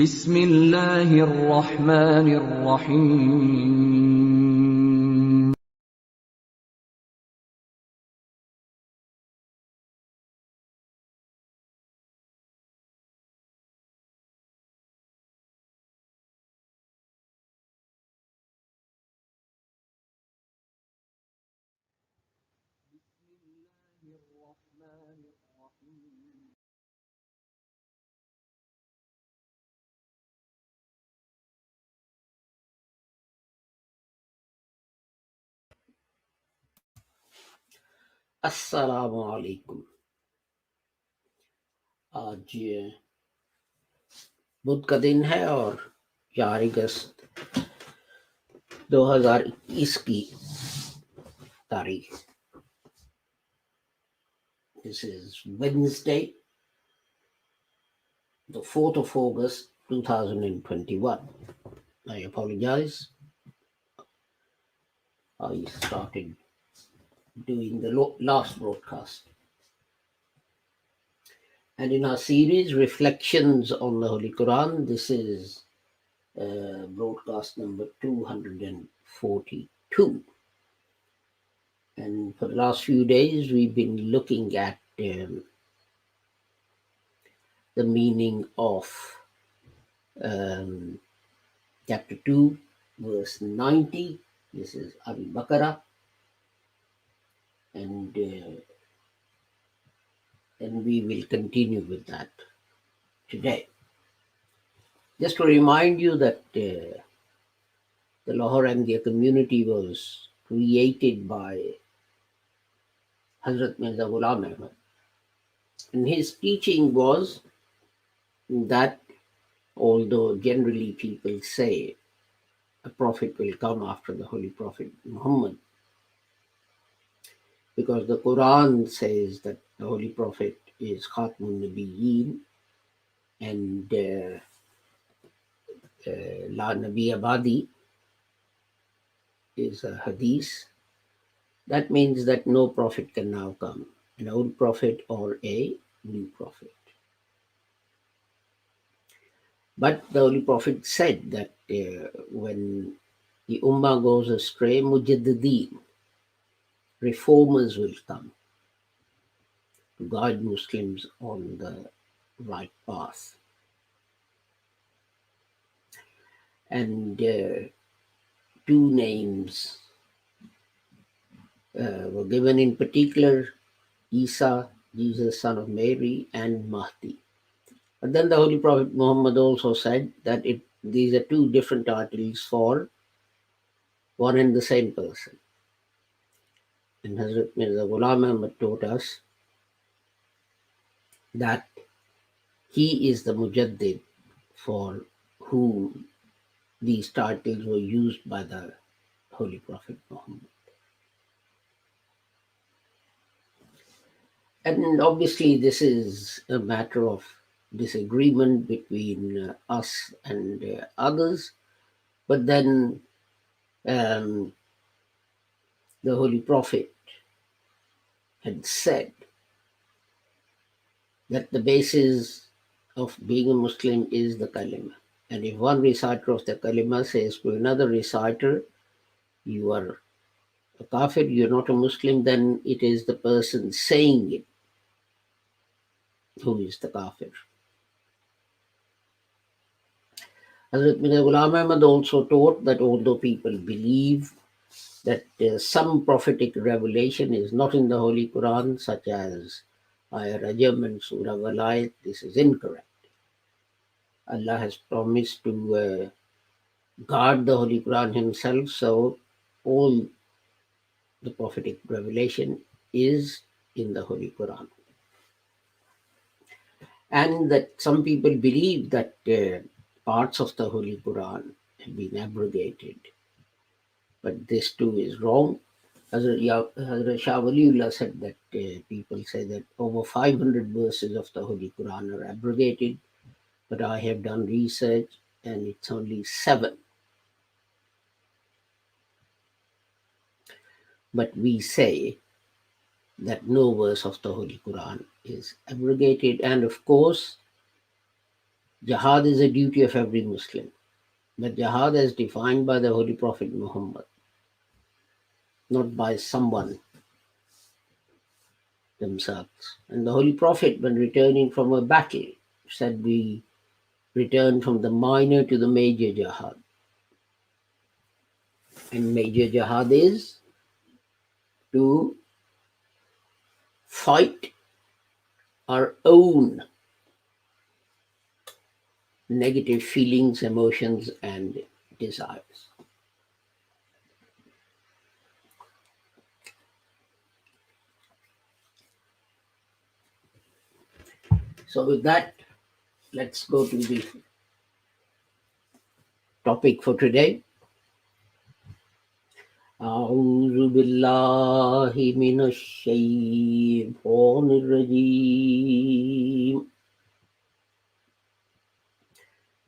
بسم الله الرحمن الرحيم. अस्सलाम वालेकुम। आज बुध का दिन है और 4 अगस्त 2021 की तारीख। This is Wednesday, the 4th of August 2021. I apologize. I started doing the last broadcast. And in our series, Reflections on the Holy Quran, this is broadcast number 242. And for the last few days, we've been looking at the meaning of chapter 2, verse 90. This is Al-Baqarah. And we will continue with that today. Just to remind you that the Lahore Ahmadiyya community was created by Hazrat Mirza Ghulam Ahmad. And his teaching was that although generally people say a prophet will come after the Holy Prophet Muhammad, because the Quran says that the Holy Prophet is Khatmun Nabiyyin and La Nabi Abadi is a hadith. That means that no prophet can now come, an old prophet or a new prophet. But the Holy Prophet said that when the Ummah goes astray, Mujaddideen, reformers will come to guide Muslims on the right path. And two names were given in particular: Isa, Jesus, son of Mary, and Mahdi. But then the Holy Prophet Muhammad also said that these are two different titles for one and the same person. And Hazrat Mirza Ghulam Ahmad taught us that he is the Mujaddid for whom these titles were used by the Holy Prophet Muhammad. And obviously, this is a matter of disagreement between us and others. But then the Holy Prophet had said that the basis of being a Muslim is the kalima. And if one reciter of the kalima says to another reciter, you are a kafir, you're not a Muslim, then it is the person saying it who is the kafir. Hazrat Mirza Ghulam Ahmad also taught that although people believe that some prophetic revelation is not in the Holy Quran, such as Ayah Rajam and Surah Walayat, this is incorrect. Allah has promised to guard the Holy Quran himself, so all the prophetic revelation is in the Holy Quran. And that some people believe that parts of the Holy Quran have been abrogated. But this too is wrong. Hazrat Shah Waliullah said that people say that over 500 verses of the Holy Quran are abrogated, but I have done research and it's only 7. But we say that no verse of the Holy Quran is abrogated, and of course, Jihad is a duty of every Muslim. But jihad as defined by the Holy Prophet Muhammad, not by someone themselves. And the Holy Prophet, when returning from a battle, said we return from the minor to the major jihad. And major jihad is to fight our own negative feelings, emotions, and desires. So, with that, let's go to the topic for today. أعوذ بالله من الشيطان الرجيم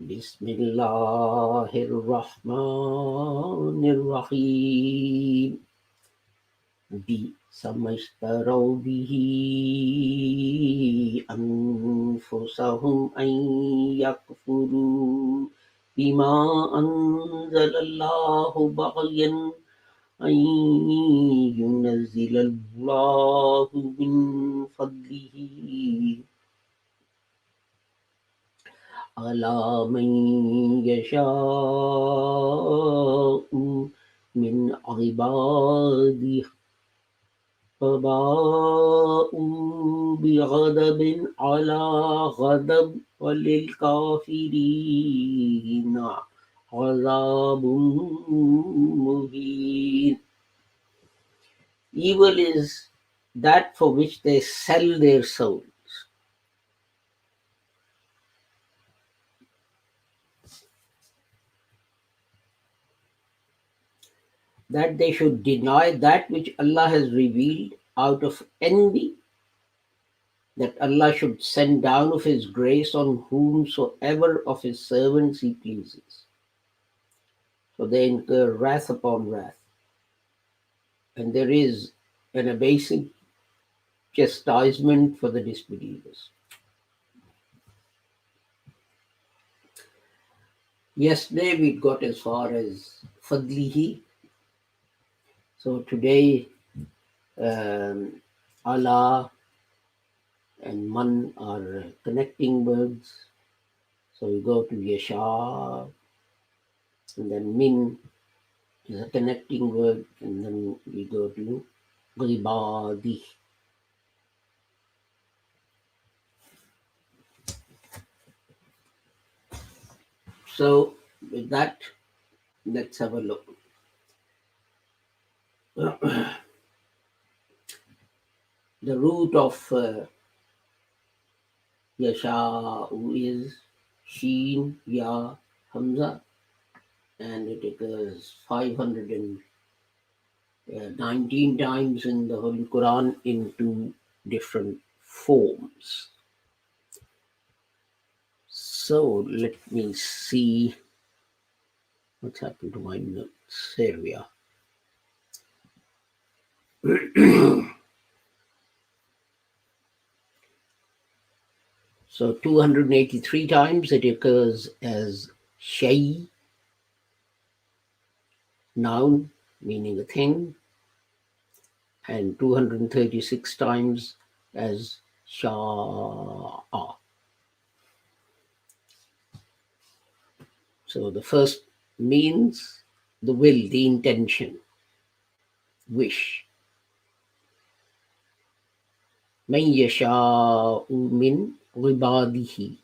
بسم الله الرحمن الرحيم بئس ما اشتروا به أنفسهم أن يكفروا بما أنزل الله بغيا أن ينزل الله من فضله على من يشاء من عباده فباءوا بغضب على غضب وللكافرين عذاب مهين. Evil is that for which they sell their souls. That they should deny that which Allah has revealed out of envy, that Allah should send down of His grace on whomsoever of His servants He pleases. So they incur wrath upon wrath. And there is an abasing chastisement for the disbelievers. Yesterday we got as far as Fadlihi. So today Allah and Man are connecting words. So we go to Yasha, and then Min is a connecting word, and then we go to Ghibadi. So with that, let's have a look. The root of Yasha is Sheen, Ya, Hamza, and it occurs 519 times in the Holy Quran in two different forms. So let me see what's happened to my notes. There we are. So 283 times it occurs as Shay, noun meaning a thing, and 236 times as Sha'a. So the first means the will, the intention, wish. Man yasha'u min ibadihi.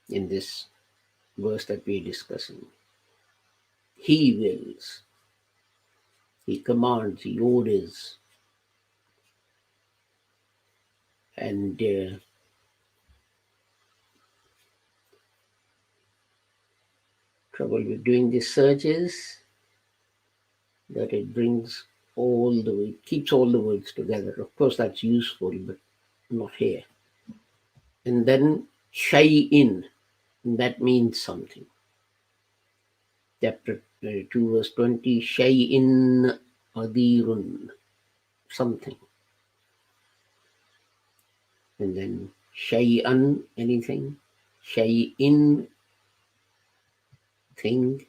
In this verse that we're discussing, He wills, He commands, He orders, and trouble with doing this search is that it brings keeps all the words together. Of course, that's useful, but not here. And then shay'in, that means something. Chapter 2, verse 20, shay'in adirun, something. And then Shay'an, anything. Shay'in, thing.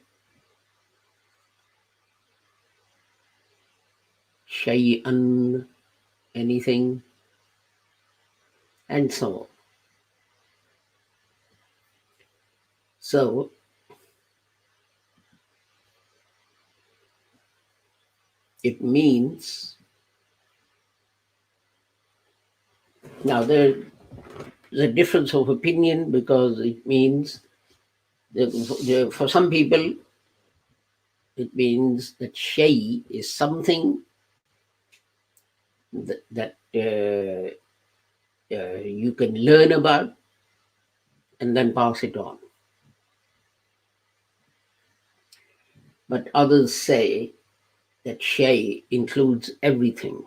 Shay'an, anything. And so on. So, it means, now there's a difference of opinion because it means, for some people, it means that shay is something that you can learn about and then pass it on. But others say that shay includes everything.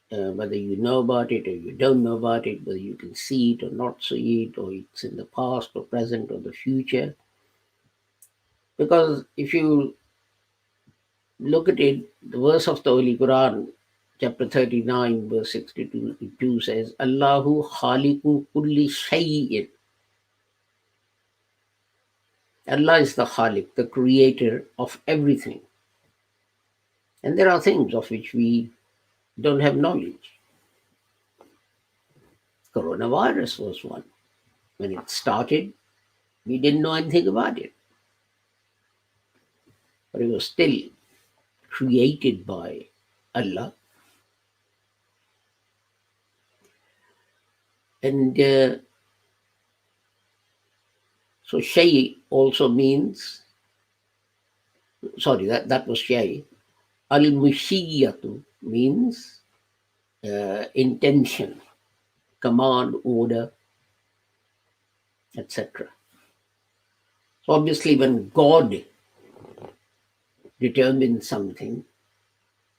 Whether you know about it or you don't know about it, whether you can see it or not see it, or it's in the past or present or the future. Because if you look at it, the verse of the Holy Quran, chapter 39, verse 62 says, Allahu khaliqu kulli shay'in. Allah is the Khaliq, the creator of everything. And there are things of which we don't have knowledge. Coronavirus was one. When it started, we didn't know anything about it. But it was still created by Allah. And so Shay also means, sorry, that was Shay. Al-Mushiyatu means intention, command, order, etc. So obviously when God determines something,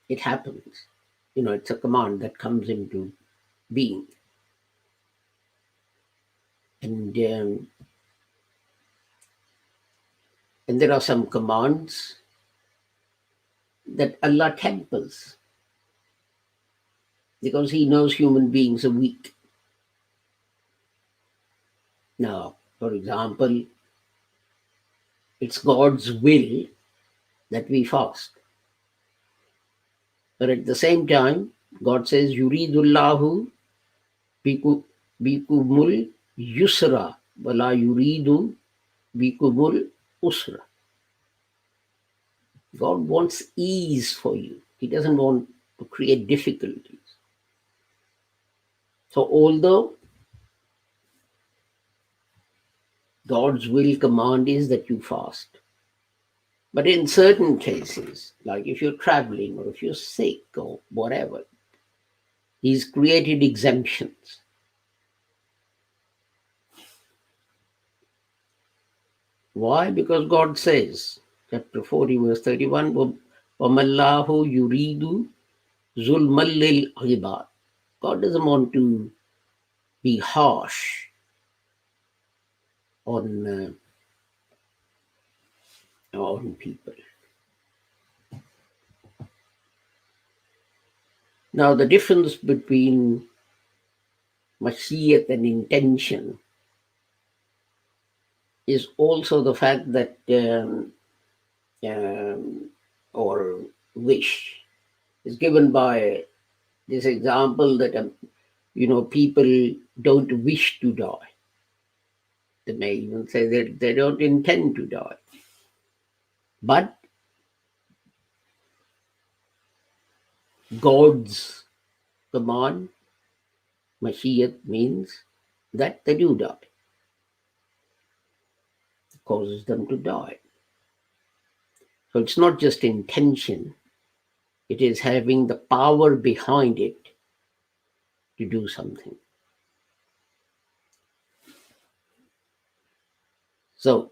it happens. It's a command that comes into being. And there are some commands that Allah tempers because He knows human beings are weak. Now, for example, it's God's will that we fast. But at the same time, God says, Yuridullahu bikumul yusra wala yuridu bikumul usra. God wants ease for you. He doesn't want to create difficulties. So although God's will command is that you fast, but in certain cases, like if you're traveling or if you're sick or whatever, He's created exemptions. Why? Because God says, chapter 40, verse 31, وَمَاللَّهُ يُرِيدُ ظُلْمًا لِلْعِبَادِ. God doesn't want to be harsh on people. Now, the difference between mashiyat and intention is also the fact that, or wish, is given by this example that, people don't wish to die. They may even say that they don't intend to die. But God's command, mashiyat, means that they do die. It causes them to die. So it's not just intention, it is having the power behind it to do something. So,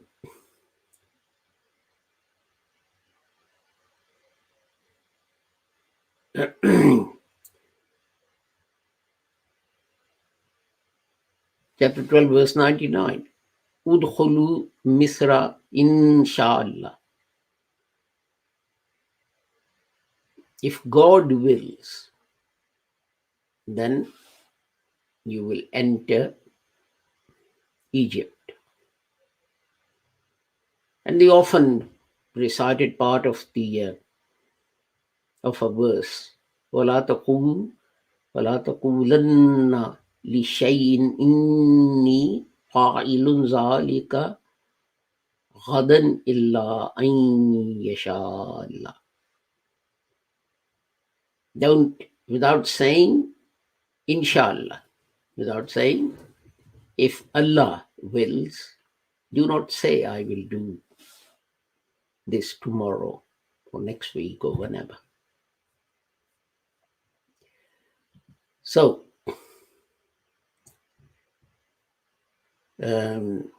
chapter 12, verse 99. Udkhulu Misra inshallah. If God wills, then you will enter Egypt. And the often recited part of the of a verse, وَلَا تَقُولُ وَلَا تَقُولَنَّ لِشَيْءٍ إِنِّي فَاعِلٌ ذَلِكَ غَدًا إِلَّا أَن يَشَاءَ اللَّهُ. Don't, without saying inshallah, without saying if Allah wills, do not say I will do this tomorrow or next week or whenever. So, in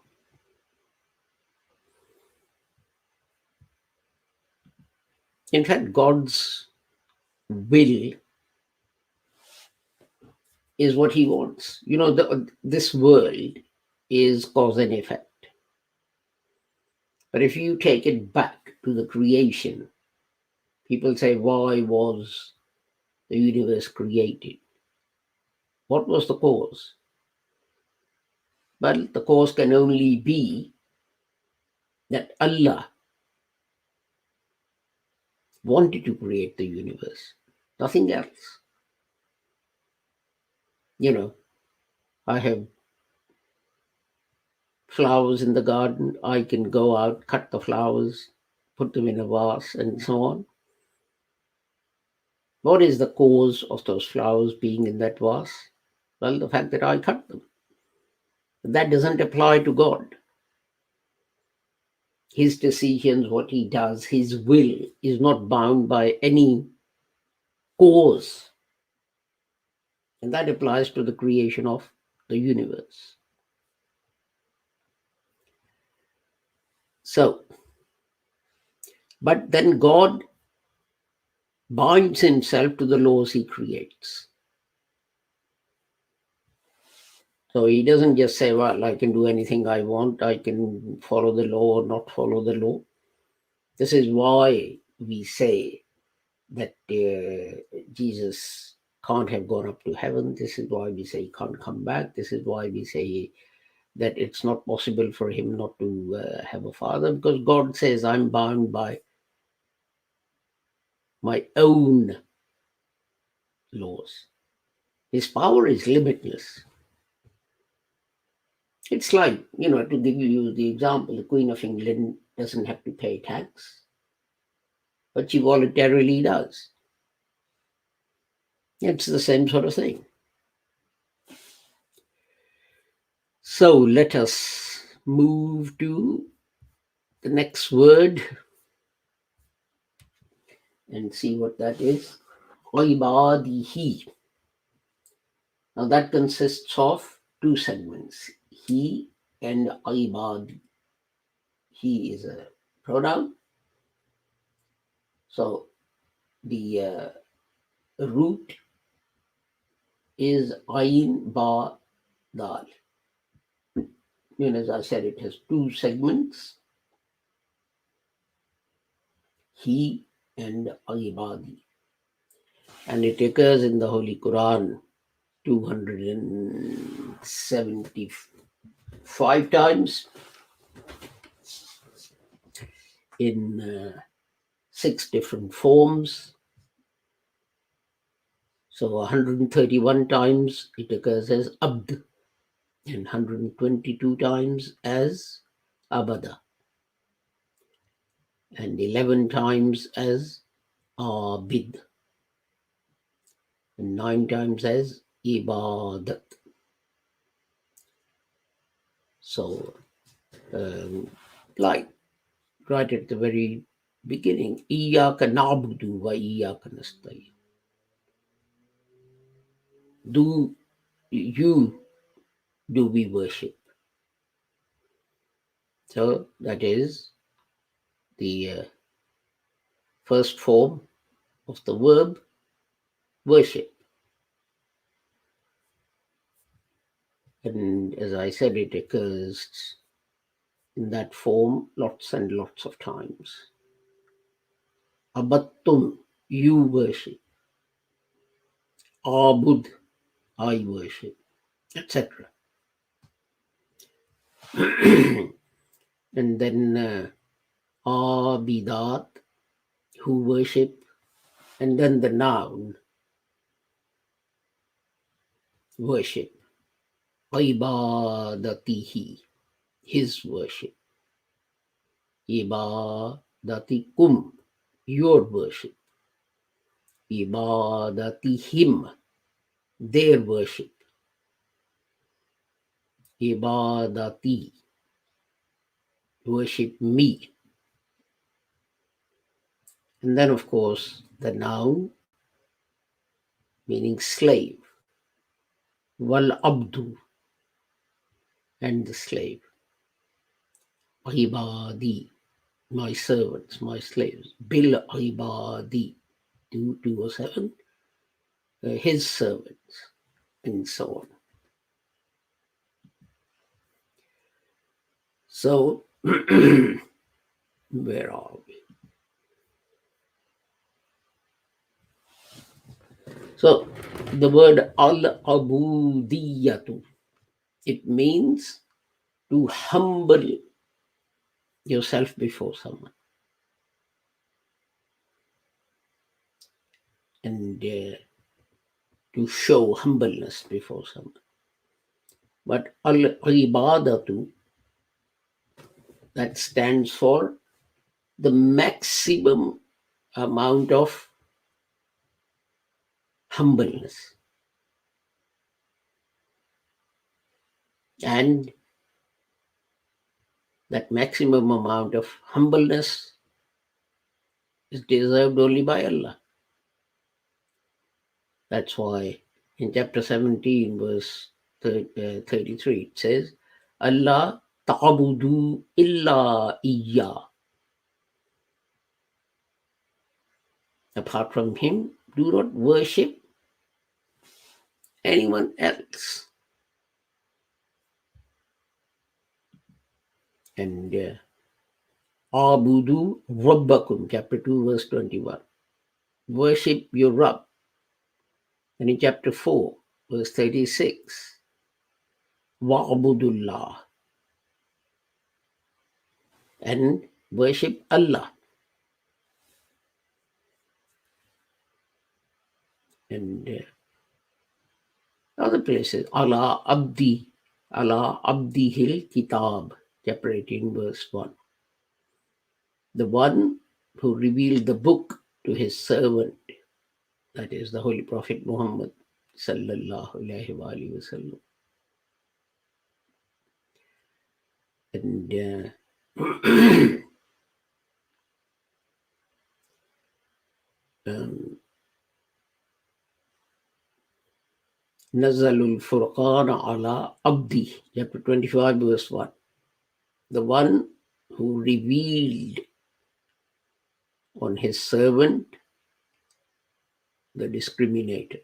fact, God's will is what He wants. You know, this world is cause and effect. But if you take it back to the creation, people say, why was the universe created? What was the cause? Well, the cause can only be that Allah wanted to create the universe, nothing else. You know, I have flowers in the garden. I can go out, cut the flowers, put them in a vase, and so on. What is the cause of those flowers being in that vase? Well, the fact that I cut them. That doesn't apply to God. His decisions, what he does, his will is not bound by any cause. And that applies to the creation of the universe. So, but then God binds himself to the laws he creates. So he doesn't just say, well, I can do anything I want, I can follow the law or not follow the law. This is why we say that Jesus can't have gone up to heaven. This is why we say he can't come back. This is why we say that it's not possible for him not to have a father, because God says, I'm bound by my own laws. His power is limitless. It's like, to give you the example, the Queen of England doesn't have to pay tax, but she voluntarily does. It's the same sort of thing. So let us move to the next word and see what that is. Ibadihi. Now that consists of two segments, he and ibadi. He is a pronoun. So the root is ayin ba dal. As I said, it has two segments, he and ibadi. And it occurs in the Holy Quran 275 times in 6 different forms. So 131 times it occurs as abd, and 122 times as abada, and 11 times as abid, and 9 times as ibadat. So, like right at the very beginning, Iyyaka na'budu wa iyyaka nasta'in. Do we worship? So that is the first form of the verb worship. And as I said, it occurs in that form lots and lots of times. Abattum, you worship. Abud, I worship. etc. And then abidat, who worship, and then the noun, worship. Ibadatihi, his worship. Ibadatikum, your worship. Ibadatihim, their worship. Ibadati, worship me. And then, of course, the noun, meaning slave. Wal abdu, and the slave. Ibadi, my servants, my slaves. Bil ibadi, 207, his servants, and so on. So, where are we? So, the word al-abudiyatu, it means to humble yourself before someone. And to show humbleness before someone. But al-ibadatu, that stands for the maximum amount of humbleness. And that maximum amount of humbleness is deserved only by Allah. That's why in chapter 17, verse 33, it says, Allah ta'budu illa iyya. Apart from him, do not worship anyone else. And Abudu Rabbakum, chapter 2, verse 21. Worship your Rabb. And in chapter 4, verse 36, Wa'budullah. And worship Allah. And other places, Allah Abdihil Kitab, chapter 18, verse 1. The one who revealed the book to his servant, that is the Holy Prophet Muhammad sallallahu alaihi wasallam. And Nazalul Furqan ala Abdi, chapter 25, verse 1. The one who revealed on his servant the discriminator,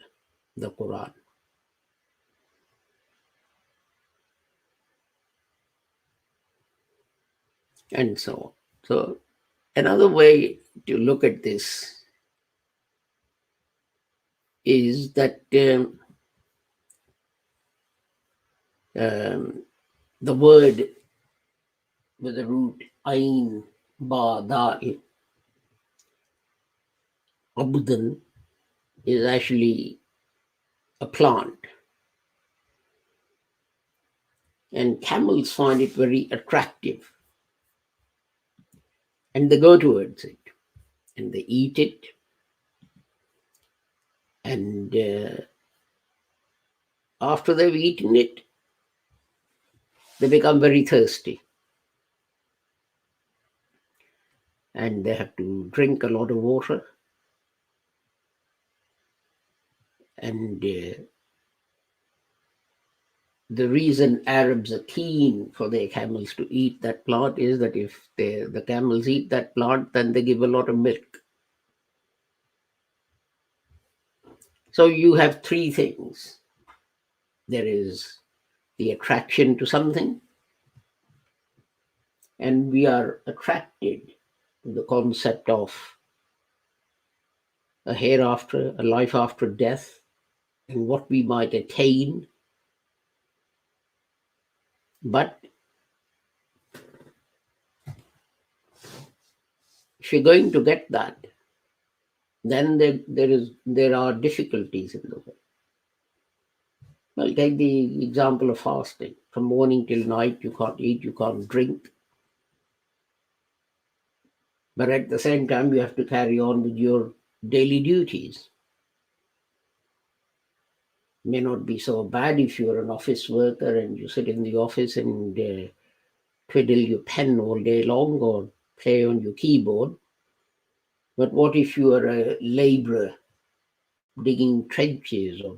the Quran. And so on. So another way to look at this is that the word with the root Ain Ba Dal, Abdan, is actually a plant. And camels find it very attractive. And they go towards it. And they eat it. And after they've eaten it, they become very thirsty. And they have to drink a lot of water. And the reason Arabs are keen for their camels to eat that plant is that if the camels eat that plant, then they give a lot of milk. So you have three things. There is the attraction to something, and we are attracted to the concept of a hereafter, a life after death, and what we might attain But if you're going to get that, then there are difficulties in the way. Well, take the example of fasting. From morning till night, you can't eat, you can't drink. But at the same time, you have to carry on with your daily duties. May not be so bad if you're an office worker and you sit in the office and twiddle your pen all day long or play on your keyboard. But what if you are a laborer digging trenches or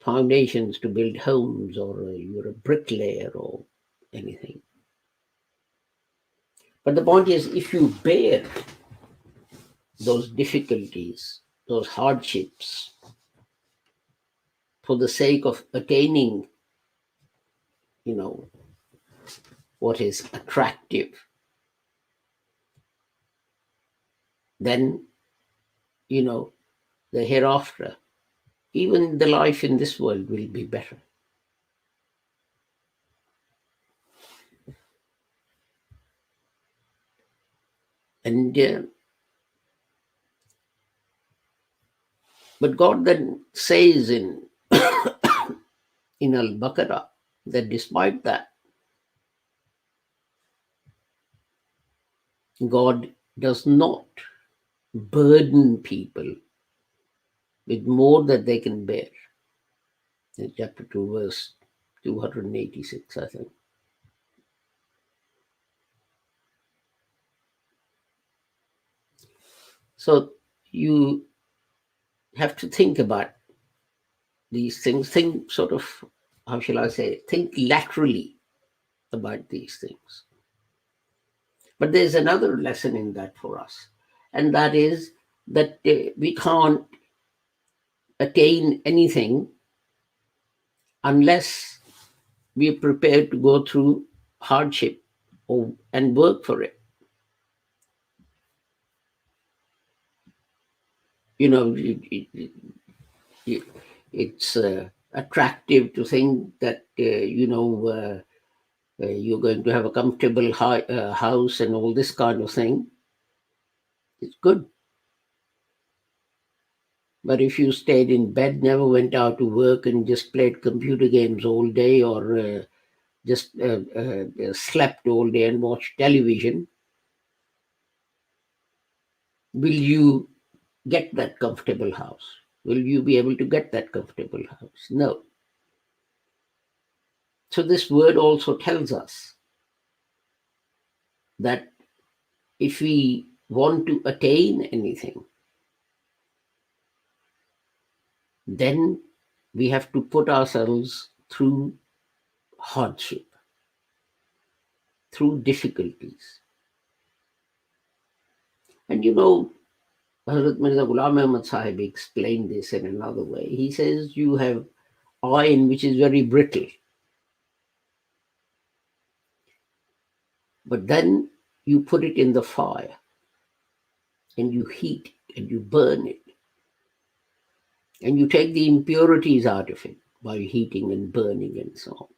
foundations to build homes, or you're a bricklayer or anything? But the point is, if you bear those difficulties, those hardships, for the sake of attaining, what is attractive, then, the hereafter, even the life in this world will be better. And but God then says in Al-Baqarah that despite that, God does not burden people with more that they can bear. In chapter 2, verse 286, I think. So you have to think about these things, think sort of, how shall I say, think laterally about these things. But there's another lesson in that for us, and that is that we can't attain anything unless we're prepared to go through hardship and work for it. It's attractive to think that you're going to have a comfortable house and all this kind of thing. It's good. But if you stayed in bed, never went out to work, and just played computer games all day, or just slept all day and watched television, will you get that comfortable house? Will you be able to get that comfortable house? No. So this word also tells us that if we want to attain anything, then we have to put ourselves through hardship, through difficulties. And Hazrat Mirza Ghulam Ahmad Sahib explained this in another way. He says you have iron which is very brittle, but then you put it in the fire and you heat it and you burn it, and you take the impurities out of it by heating and burning and so on,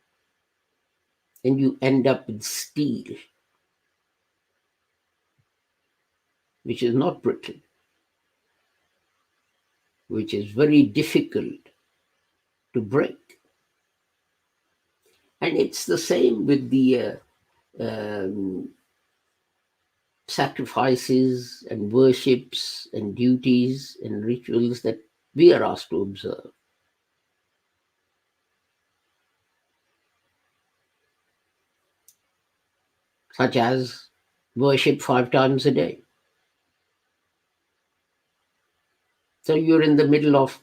and you end up with steel, which is not brittle, which is very difficult to break. And it's the same with the sacrifices and worships and duties and rituals that we are asked to observe. Such as worship 5 times a day. So you're in the middle of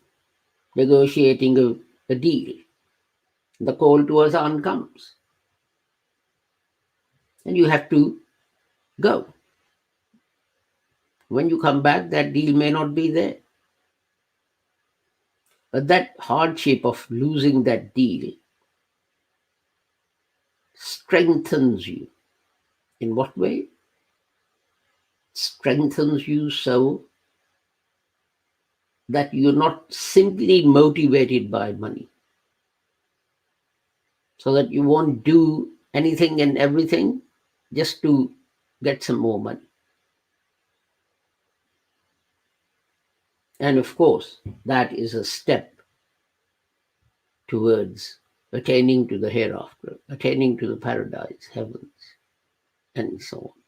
negotiating a deal. The call to azan comes, and you have to go. When you come back, that deal may not be there. But that hardship of losing that deal strengthens you. In what way? Strengthens you so that you're not simply motivated by money. so that you won't do anything and everything just to get some more money. And of course, that is a step towards attaining to the hereafter, attaining to the paradise, heavens, and so on.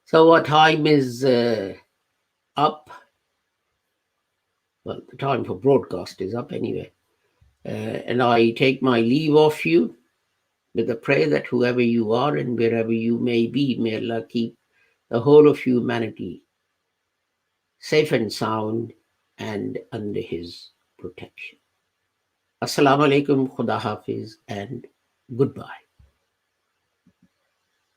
So our time is up. Well, the time for broadcast is up anyway. And I take my leave of you with a prayer that whoever you are and wherever you may be, may Allah keep the whole of humanity safe and sound and under His protection. Assalamu alaikum, Khuda Hafiz, and goodbye.